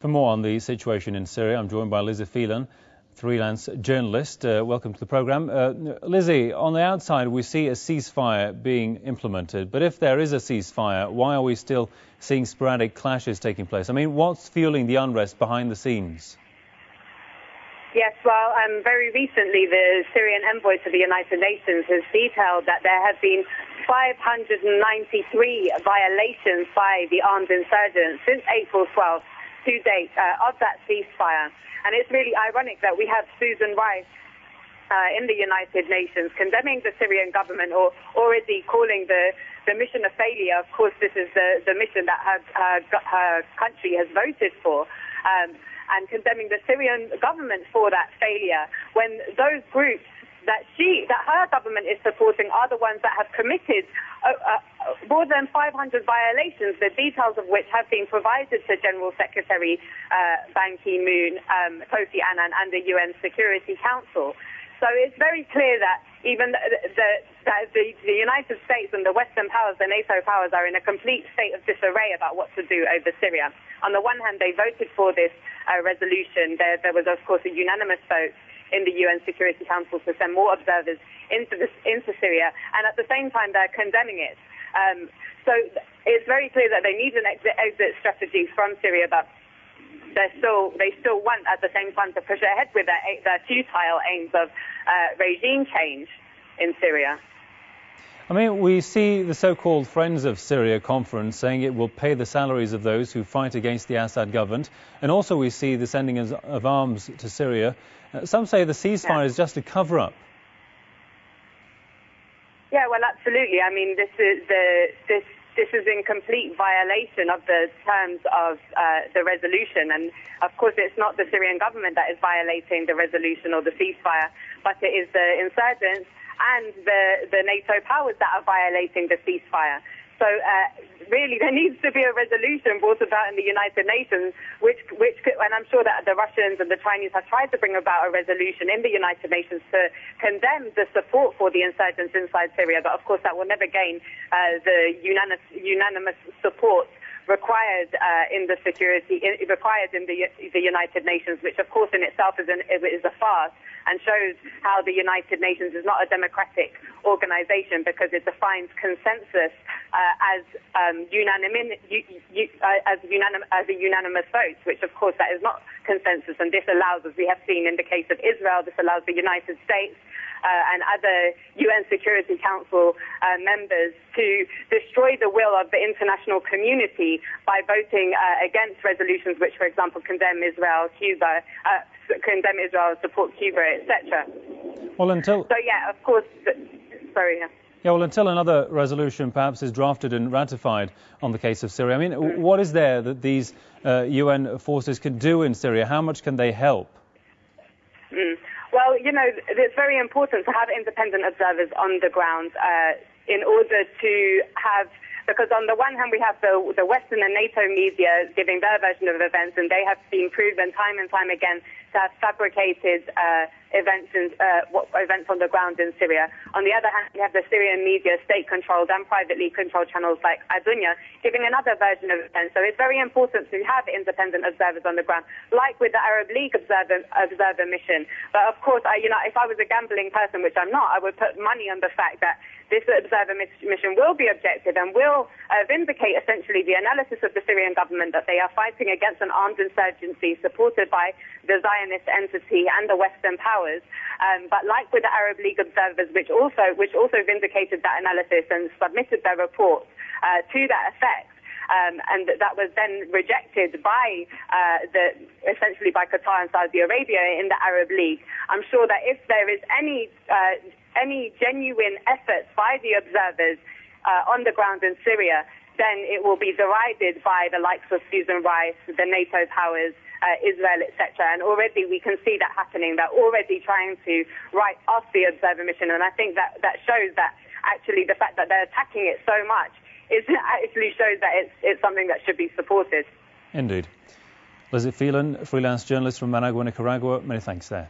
For more on the situation in Syria, I'm joined by Lizzie Phelan, freelance journalist. Welcome to the programme. Lizzie, on the outside we see a ceasefire being implemented, but if there is a ceasefire, why are we still seeing sporadic clashes taking place? I mean, what's fueling the unrest behind the scenes? Yes, well, very recently the Syrian envoy to the United Nations has detailed that there have been 593 violations by the armed insurgents since April 12th to date of that ceasefire. And it's really ironic that we have Susan Rice in the United Nations condemning the Syrian government, or already calling the mission a failure. Of course, this is the mission that her country has voted for. And condemning the Syrian government for that failure, when those groups that her government is supporting are the ones that have committed more than 500 violations, the details of which have been provided to General Secretary Ban Ki-moon, Kofi Annan and the UN Security Council. So it's very clear that even the United States and the Western powers, the NATO powers, are in a complete state of disarray about what to do over Syria. On the one hand, they voted for this resolution. There was, of course, a unanimous vote in the UN Security Council to send more observers into Syria, and at the same time they're condemning it. So it's very clear that they need an exit strategy from Syria, but they still want at the same time to push ahead with their futile aims of regime change in Syria. I mean, we see the so-called Friends of Syria conference saying it will pay the salaries of those who fight against the Assad government, and also we see the sending of arms to Syria. Some say the ceasefire is just a cover-up. Yeah, well, absolutely. I mean, this is in complete violation of the terms of the resolution, and of course it's not the Syrian government that is violating the resolution or the ceasefire, but it is the insurgents and the NATO powers that are violating the ceasefire. So really there needs to be a resolution brought about in the United Nations, and I'm sure that the Russians and the Chinese have tried to bring about a resolution in the United Nations to condemn the support for the insurgents inside Syria, but of course that will never gain the unanimous support required in the United Nations, which of course in itself is a farce and shows how the United Nations is not a democratic organization, because it defines consensus as a unanimous vote, which of course that is not consensus, and this allows, as we have seen in the case of Israel, this allows the United States and other UN Security Council members to destroy the will of the international community by voting against resolutions which, for example, condemn Israel, support Cuba, etc. Well, until... So, yeah, of course... Sorry, yeah. Yeah, well, until another resolution perhaps is drafted and ratified on the case of Syria, I mean, what is there that these UN forces can do in Syria? How much can they help? Well, you know, it's very important to have independent observers on the ground in order to have... Because on the one hand, we have the Western and NATO media giving their version of events, and they have been proven time and time again to have fabricated events on the ground in Syria. On the other hand, we have the Syrian media, state-controlled and privately controlled channels like Adunya, giving another version of events. So it's very important to have independent observers on the ground, like with the Arab League observer mission. But of course, if I was a gambling person, which I'm not, I would put money on the fact that this observer mission will be objective and will vindicate essentially the analysis of the Syrian government that they are fighting against an armed insurgency supported by the Zionist entity and the Western powers. But like with the Arab League observers, which also vindicated that analysis and submitted their report to that effect, and that was then rejected by essentially by Qatar and Saudi Arabia in the Arab League. I'm sure that if there is any genuine efforts by the observers on the ground in Syria, then it will be derided by the likes of Susan Rice, the NATO powers, Israel, etc. And already we can see that happening. They're already trying to write off the observer mission, and I think that shows that actually the fact that they're attacking it so much actually shows that it's something that should be supported. Indeed. Lizzie Phelan, freelance journalist from Managua, Nicaragua, many thanks there.